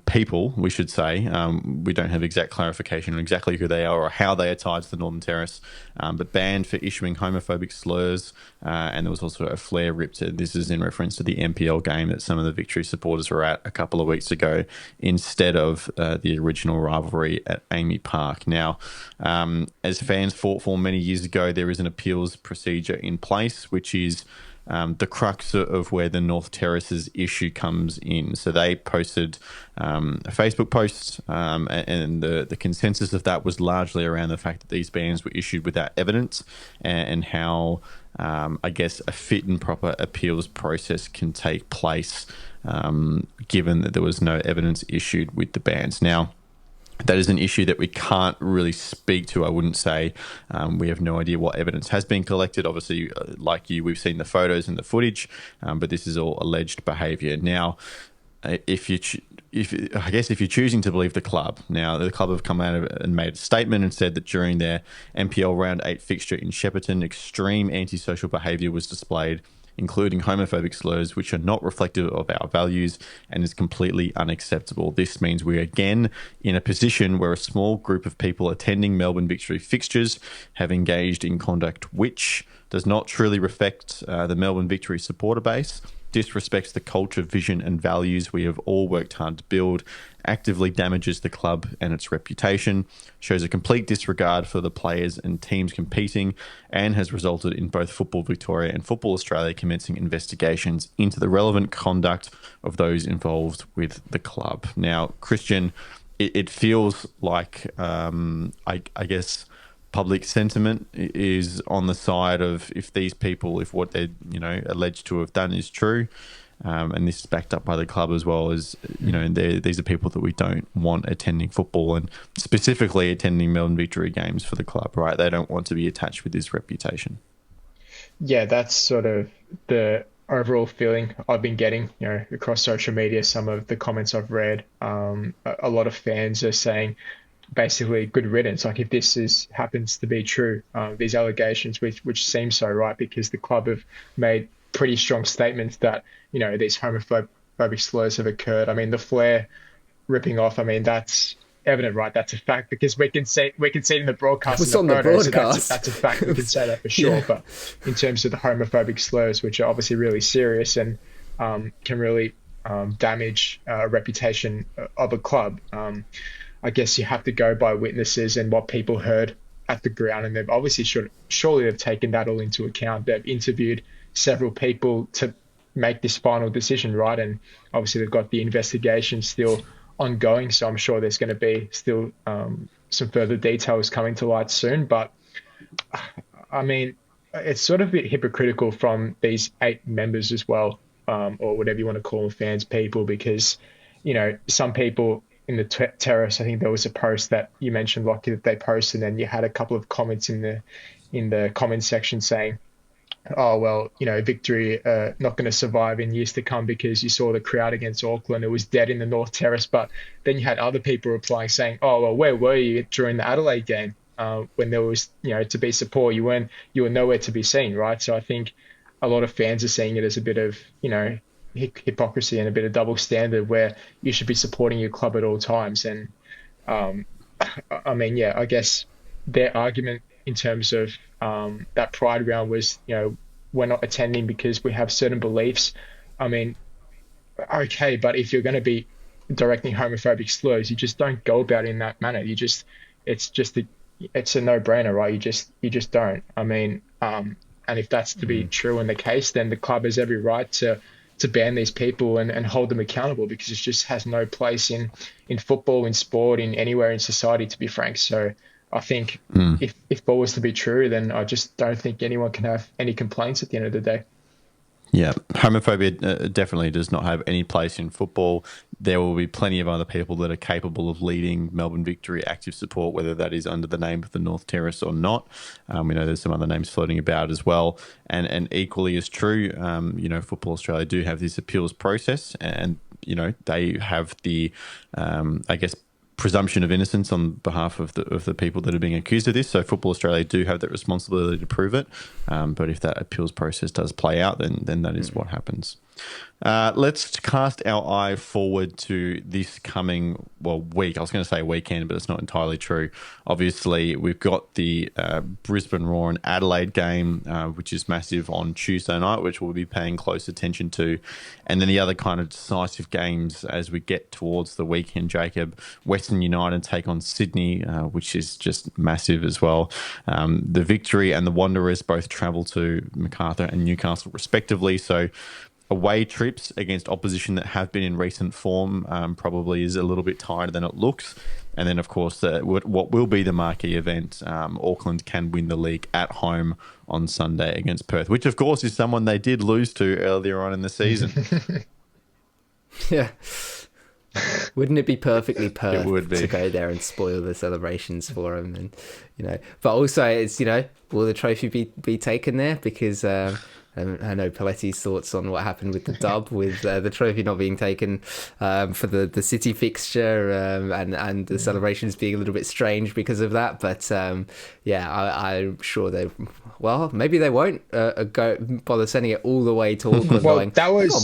people, we should say. We don't have exact clarification on exactly who they are or how they are tied to the Northern Terrace, but banned for issuing homophobic slurs. And there was also a flare ripped. This is in reference to the NPL game that some of the Victory supporters were at a couple of weeks ago, instead of the original rivalry at Amy Park. Now, as fans fought for many years ago, there is an appeals procedure in place, which is the crux of where the North Terrace's issue comes in. So they posted a Facebook post, and the consensus of that was largely around the fact that these bans were issued without evidence, and how, I guess, a fit and proper appeals process can take place, given that there was no evidence issued with the bans. Now, that is an issue that we can't really speak to, I wouldn't say. We have no idea what evidence has been collected. Obviously, like you, we've seen the photos and the footage, but this is all alleged behaviour. Now, if you're choosing to believe the club, now the club have come out and made a statement and said that during their NPL Round 8 fixture in Shepparton, extreme antisocial behaviour was displayed, including homophobic slurs, which are not reflective of our values and is completely unacceptable. This means we're again in a position where a small group of people attending Melbourne Victory fixtures have engaged in conduct which does not truly reflect the Melbourne Victory supporter base, disrespects the culture, vision and values we have all worked hard to build, actively damages the club and its reputation, shows a complete disregard for the players and teams competing, and has resulted in both Football Victoria and Football Australia commencing investigations into the relevant conduct of those involved with the club. Now, Christian, it feels like, I guess, public sentiment is on the side of, if these people, if what they're alleged to have done is true, and this is backed up by the club as well, as these are people that we don't want attending football, and specifically attending Melbourne Victory games for the club, right? They don't want to be attached with this reputation. Yeah, that's sort of the overall feeling I've been getting, across social media, some of the comments I've read, a lot of fans are saying basically good riddance. Like if this is happens to be true, these allegations, which seem so right, because the club have made pretty strong statements that these homophobic slurs have occurred. I mean, the flare ripping off. I mean, that's evident, right? That's a fact because we can see it in the broadcast. It was on the broadcast. So that's a fact. We can say that for sure. Yeah. But in terms of the homophobic slurs, which are obviously really serious and can really damage reputation of a club, I guess you have to go by witnesses and what people heard at the ground, and they've obviously surely they've taken that all into account. They've interviewed several people to make this final decision, right? And obviously they've got the investigation still ongoing, so I'm sure there's going to be still some further details coming to light soon. But I mean, it's sort of a bit hypocritical from these 8 members as well, or whatever you want to call them, fans, people, because some people in the Terrace, I think there was a post that you mentioned, Lockie, that they posted, and you had a couple of comments in the comment section saying, oh, well, Victory not going to survive in years to come because you saw the crowd against Auckland. It was dead in the North Terrace. But then you had other people replying saying, oh, well, where were you during the Adelaide game when there was, to be support? You were nowhere to be seen, right? So I think a lot of fans are seeing it as a bit of, hypocrisy and a bit of double standard where you should be supporting your club at all times. And I mean, yeah, I guess their argument in terms of that Pride round was, we're not attending because we have certain beliefs. I mean, okay, but if you're going to be directing homophobic slurs, you just don't go about it in that manner. It's a no-brainer, right? You just don't. I mean, and if that's to be true in the case, then the club has every right to ban these people and hold them accountable, because it just has no place in football, in sport, in anywhere in society, to be frank. So I think if that was to be true, then I just don't think anyone can have any complaints at the end of the day. Yeah, homophobia definitely does not have any place in football. There will be plenty of other people that are capable of leading Melbourne Victory active support, whether that is under the name of the North Terrace or not. We know there's some other names floating about as well. And equally as true, Football Australia do have this appeals process, and, they have the, presumption of innocence on behalf of the people that are being accused of this. So Football Australia do have that responsibility to prove it. But if that appeals process does play out, then that is what happens. Let's cast our eye forward to this coming, week. I was going to say weekend, but it's not entirely true. Obviously, we've got the Brisbane Roar and Adelaide game, which is massive on Tuesday night, which we'll be paying close attention to. And then the other kind of decisive games as we get towards the weekend, Jacob. Western United take on Sydney, which is just massive as well. The Victory and the Wanderers both travel to Macarthur and Newcastle respectively. So away trips against opposition that have been in recent form probably is a little bit tighter than it looks. And then, of course, what will be the marquee event, Auckland can win the league at home on Sunday against Perth, which, of course, is someone they did lose to earlier on in the season. Yeah. Wouldn't it be perfectly Perth It would be. to go there and spoil the celebrations for them? And, but also it's, will the trophy be taken there? Because I know Paletti's thoughts on what happened with the dub, with the trophy not being taken for the City fixture, and the celebrations being a little bit strange because of that. But I'm sure maybe they won't go bother sending it all the way to Auckland. Well,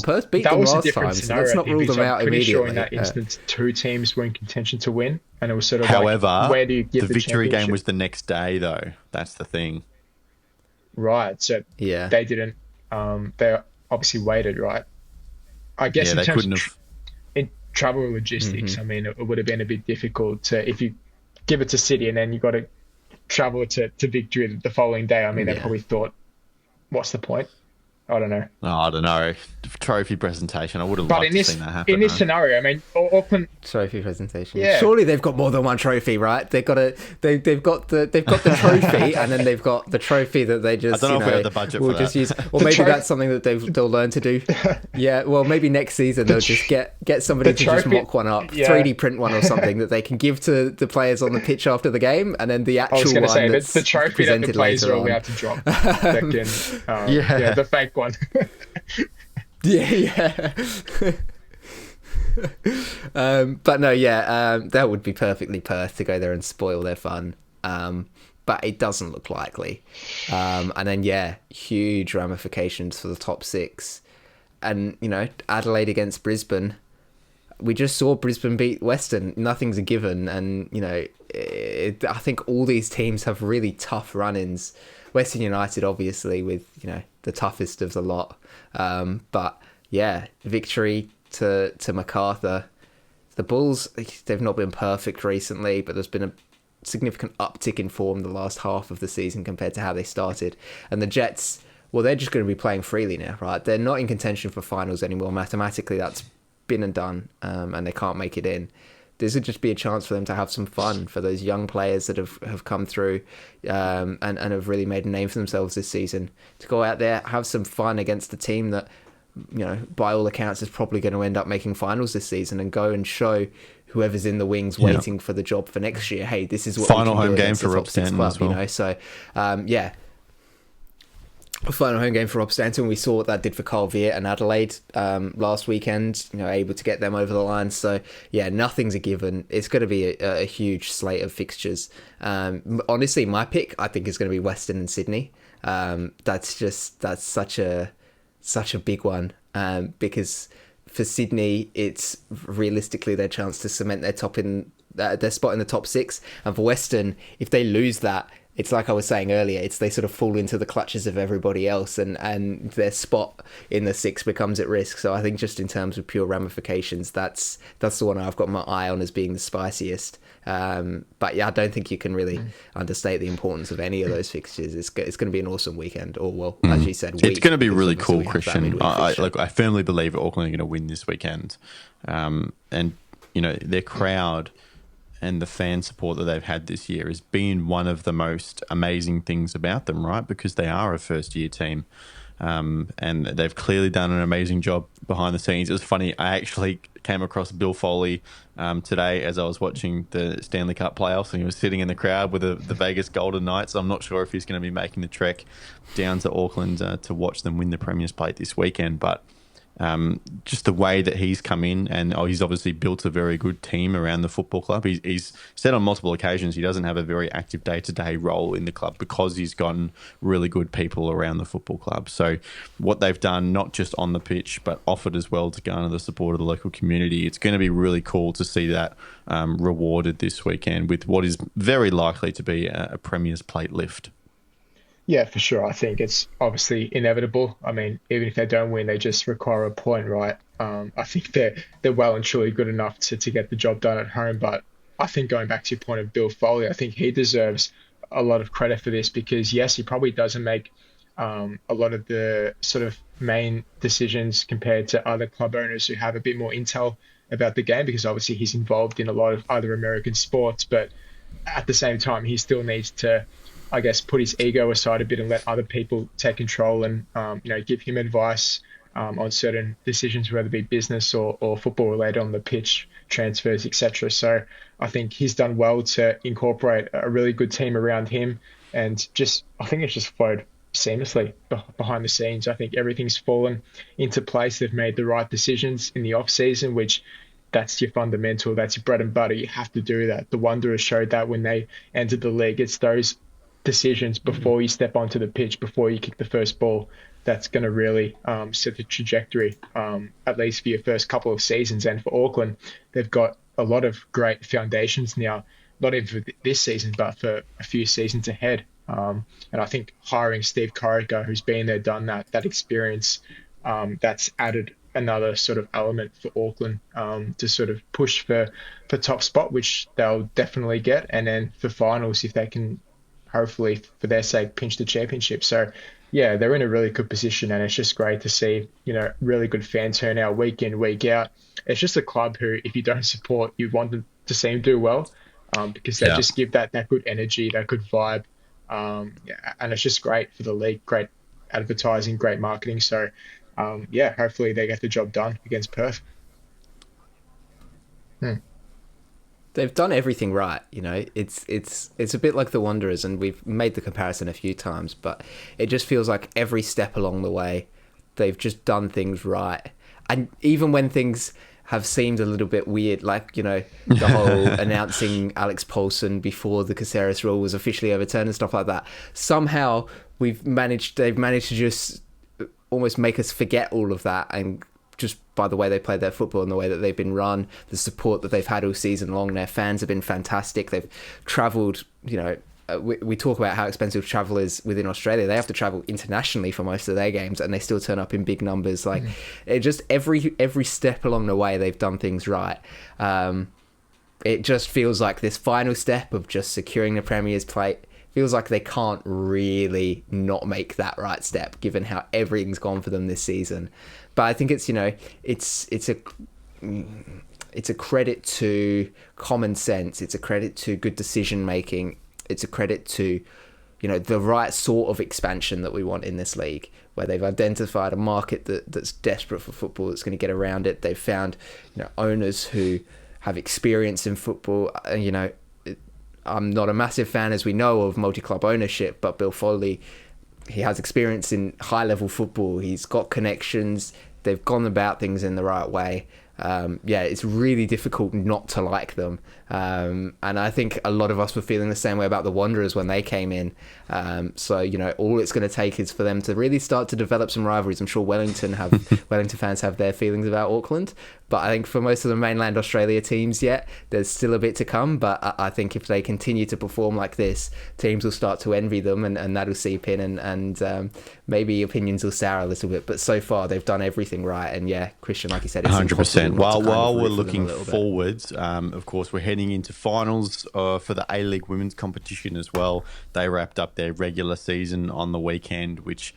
Perth beat them last time, so let's not rule them out immediately. Sure in that instance, 2 teams were in contention to win, and it was sort of however, where do you give the Victory game was the next day, though. That's the thing. Right, so yeah, they didn't. They obviously waited, right? I guess in terms of in travel logistics, I mean, it would have been a bit difficult if you give it to City and then you got to travel to Victory the followling day. I mean, they probably thought, what's the point? I don't know. I don't know. Trophy presentation. I would have liked to see that happen. In this scenario, I mean, Auckland trophy presentation. Yeah. Surely they've got more than one trophy, right? They've got the trophy, and then they've got the trophy that they just. I don't know if we have the budget for that. Use, or maybe that's something that they'll learn to do. Yeah. Well, maybe next season they'll just get somebody to just mock one up, 3D print one or something that they can give to the players on the pitch after the game, and then the actual one that's the trophy that the players are allowed to drop. The fake one. one. Yeah. But no, that would be perfectly Perth to go there and spoil their fun. But it doesn't look likely. And then, huge ramifications for the top six. And, Adelaide against Brisbane. We just saw Brisbane beat Western. Nothing's a given. And, I think all these teams have really tough run-ins. Western United, obviously, with, the toughest of the lot. But, victory to MacArthur. The Bulls, they've not been perfect recently, but there's been a significant uptick in form the last half of the season compared to how they started. And the Jets, well, they're just going to be playing freely now, right? They're not in contention for finals anymore. Mathematically, that's been and done, and they can't make it in. This would just be a chance for them to have some fun, for those young players that have come through and have really made a name for themselves this season, to go out there, have some fun against the team that, by all accounts is probably going to end up making finals this season, and go and show whoever's in the wings waiting for the job for next year, hey, this is what final we can home do game for Rob top six Stanton club, as well. So, a final home game for Rob Stanton. We saw what that did for Carl Viet and Adelaide last weekend, able to get them over the line. So, nothing's a given. It's going to be a huge slate of fixtures. Honestly, my pick, I think, is going to be Western and Sydney. That's such a big one, because for Sydney, it's realistically their chance to cement their spot in the top six. And for Western, if they lose that, it's like I was saying earlier, they sort of fall into the clutches of everybody else, and their spot in the six becomes at risk. So I think just in terms of pure ramifications, that's the one I've got my eye on as being the spiciest. But I don't think you can really understate the importance of any of those fixtures. It's going to be an awesome weekend, or as you said, it's going to be really cool, we Christian. I firmly believe Auckland are going to win this weekend, and their crowd and the fan support that they've had this year has been one of the most amazing things about them, right? Because they are a first-year team, and they've clearly done an amazing job behind the scenes. It was funny, I actually came across Bill Foley today as I was watching the Stanley Cup playoffs, and he was sitting in the crowd with the Vegas Golden Knights. I'm not sure if he's going to be making the trek down to Auckland to watch them win the Premier's Plate this weekend, but just the way that he's come in, and he's obviously built a very good team around the football club. He's said on multiple occasions he doesn't have a very active day-to-day role in the club because he's gotten really good people around the football club. So what they've done, not just on the pitch, but off it as well, to garner the support of the local community, it's going to be really cool to see that rewarded this weekend with what is very likely to be a Premier's Plate lift. Yeah, for sure. I think it's obviously inevitable. I mean, even if they don't win, they just require a point, right? I think they're well and truly good enough to get the job done at home. But I think going back to your point of Bill Foley, I think he deserves a lot of credit for this, because yes, he probably doesn't make a lot of the sort of main decisions compared to other club owners who have a bit more intel about the game, because obviously he's involved in a lot of other American sports. But at the same time, he still needs to, I guess, put his ego aside a bit and let other people take control and, give him advice on certain decisions, whether it be business or football related on the pitch, transfers, etc. So I think he's done well to incorporate a really good team around him, and I think it's just flowed seamlessly behind the scenes. I think everything's fallen into place. They've made the right decisions in the off season, which that's your fundamental, that's your bread and butter. You have to do that. The Wanderers showed that when they entered the league. It's those decisions before you step onto the pitch, before you kick the first ball, that's going to really set the trajectory, at least for your first couple of seasons. And for Auckland, they've got a lot of great foundations now, not even for this season, but for a few seasons ahead. And I think hiring Steve Corica, who's been there, done that experience, that's added another sort of element for Auckland to sort of push for top spot, which they'll definitely get. And then for finals, if they can, hopefully, for their sake, pinch the championship. So, yeah, they're in a really good position, and it's just great to see, really good fan turnout week in, week out. It's just a club who, if you don't support, you want them to see them do well, because they just give that good energy, that good vibe. And it's just great for the league, great advertising, great marketing. So, hopefully they get the job done against Perth. They've done everything right, It's a bit like the Wanderers, and we've made the comparison a few times, but it just feels like every step along the way, they've just done things right. And even when things have seemed a little bit weird, like, you know, the whole announcing Alex Paulson before the Caceres rule was officially overturned and stuff like that, somehow they've managed to just almost make us forget all of that, and just by the way they played their football and the way that they've been run, the support that they've had all season long. Their fans have been fantastic. They've travelled, you know, we talk about how expensive travel is within Australia. They have to travel internationally for most of their games, and they still turn up in big numbers. Like, it just every step along the way, they've done things right. It just feels like this final step of just securing the Premier's plate feels like they can't really not make that right step, given how everything's gone for them this season. But I think it's, you know, it's a credit to common sense. It's a credit to good decision making. It's a credit to, you know, the right sort of expansion that we want in this league, where they've identified a market that's desperate for football, that's going to get around it. They've found, you know, owners who have experience in football. You know, I'm not a massive fan, as we know, of multi-club ownership, but Bill Foley, he has experience in high-level football. He's got connections. They've gone about things in the right way. It's really difficult not to like them. And I think a lot of us were feeling the same way about the Wanderers when they came in. So, you know, all it's going to take is for them to really start to develop some rivalries. I'm sure Wellington fans have their feelings about Auckland. But I think for most of the mainland Australia teams, there's still a bit to come. But I think if they continue to perform like this, teams will start to envy them, and that'll seep in, and maybe opinions will sour a little bit. But so far, they've done everything right. And Christian, like you said, it's 100%. While we're looking forwards, of course, we're heading into finals for the A-League women's competition as well. They wrapped up their regular season on the weekend, which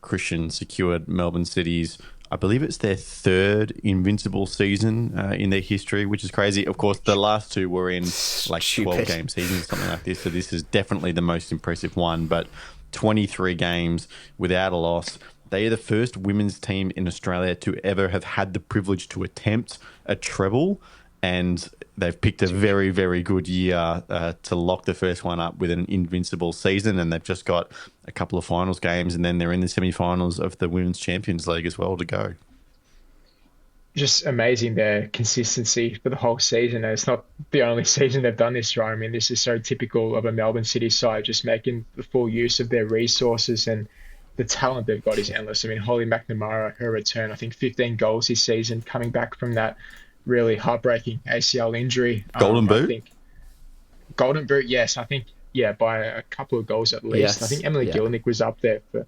Christian secured Melbourne City's, I believe it's their third invincible season in their history, which is crazy. Of course, the last two were in like 12-game seasons, something like this. So this is definitely the most impressive one. But 23 games without a loss. They are the first women's team in Australia to ever have had the privilege to attempt a treble, and they've picked a very, very good year to lock the first one up with an invincible season, and they've just got a couple of finals games, and then they're in the semi-finals of the Women's Champions League as well to go. Just amazing, their consistency for the whole season. And it's not the only season they've done this, right? I mean, this is so typical of a Melbourne City side, just making the full use of their resources, and the talent they've got is endless. I mean, Holly McNamara, her return, I think 15 goals this season, coming back from that really heartbreaking ACL injury. Golden boot? I think Golden boot, yes. I think, by a couple of goals at least. Yes. I think Emily Gillinick was up there for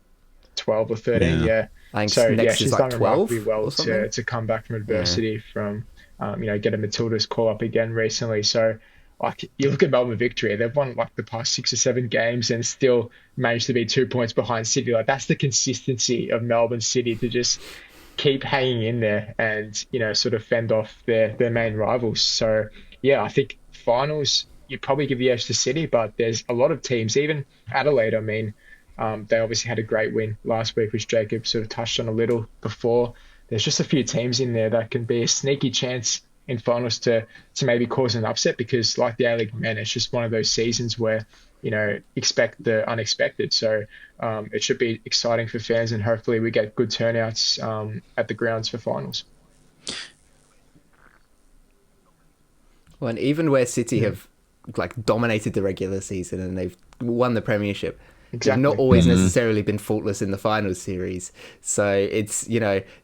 12 or 13, I think So, next she's is done like 12 remarkably well or something. to come back from adversity from, get a Matilda's call up again recently. So, like, you look at Melbourne Victory, they've won like the past 6 or 7 games and still managed to be 2 points behind City. Like, that's the consistency of Melbourne City, to just keep hanging in there and, sort of fend off their main rivals. So, I think finals, you'd probably give the edge to City, but there's a lot of teams, even Adelaide, I mean, they obviously had a great win last week, which Jacob sort of touched on a little before. There's just a few teams in there that can be a sneaky chance in finals to maybe cause an upset, because like the A-League men, it's just one of those seasons where, expect the unexpected. So it should be exciting for fans, and hopefully we get good turnouts at the grounds for finals. Well, and even where City have like dominated the regular season and they've won the premiership, Exactly. they've not always necessarily been faultless in the finals series. So it's,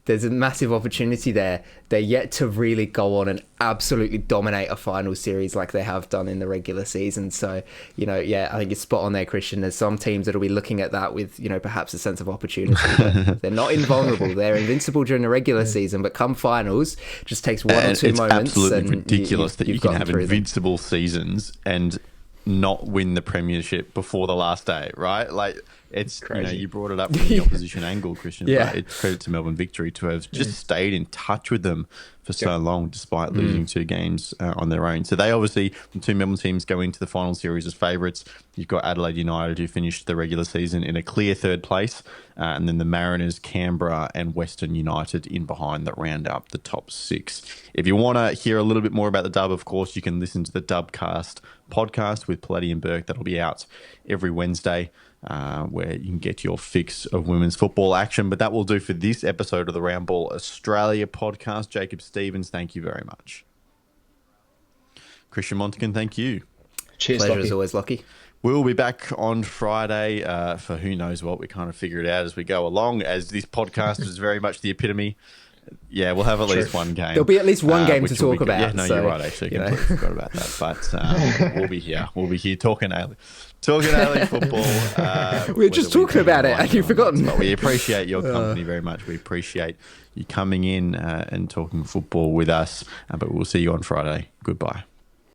there's a massive opportunity there. They're yet to really go on and absolutely dominate a final series like they have done in the regular season. So, I think it's spot on there, Christian. There's some teams that'll be looking at that with, perhaps a sense of opportunity. But they're not invulnerable. They're invincible during the regular season, but come finals, just takes one or two moments. It's absolutely and ridiculous that you can have invincible them. seasons and not win the premiership before the last day, right? Like, it's crazy. You brought it up from the opposition angle, Christian. Yeah. But it's credit to Melbourne Victory to have just stayed in touch with them for so long, despite losing 2 games on their own. So they obviously, the 2 Melbourne teams go into the final series as favourites. You've got Adelaide United, who finished the regular season in a clear 3rd place, and then the Mariners, Canberra, and Western United in behind that round up the top 6. If you want to hear a little bit more about the Dub, of course, you can listen to the Dubcast podcast with Palladium Burke. That'll be out every Wednesday. where you can get your fix of women's football action. But that will do for this episode of the Round Ball Australia podcast. Jacob Stevens, thank you very much. Christian Montegan, thank you. Cheers, Pleasure Lockie. as always, Lockie. We'll be back on Friday for who knows what. We kind of figure it out as we go along, as this podcast is very much the epitome. Yeah, we'll have at least one game. There'll be at least one game to which will talk be good. about. Yeah, no, so, you're right, actually. Completely forgot about that. But we'll be here. We'll be here talking A-League. Talking A-League football. We're just talking about it and you've forgotten. But we appreciate your company very much. We appreciate you coming in and talking football with us. But we'll see you on Friday. Goodbye.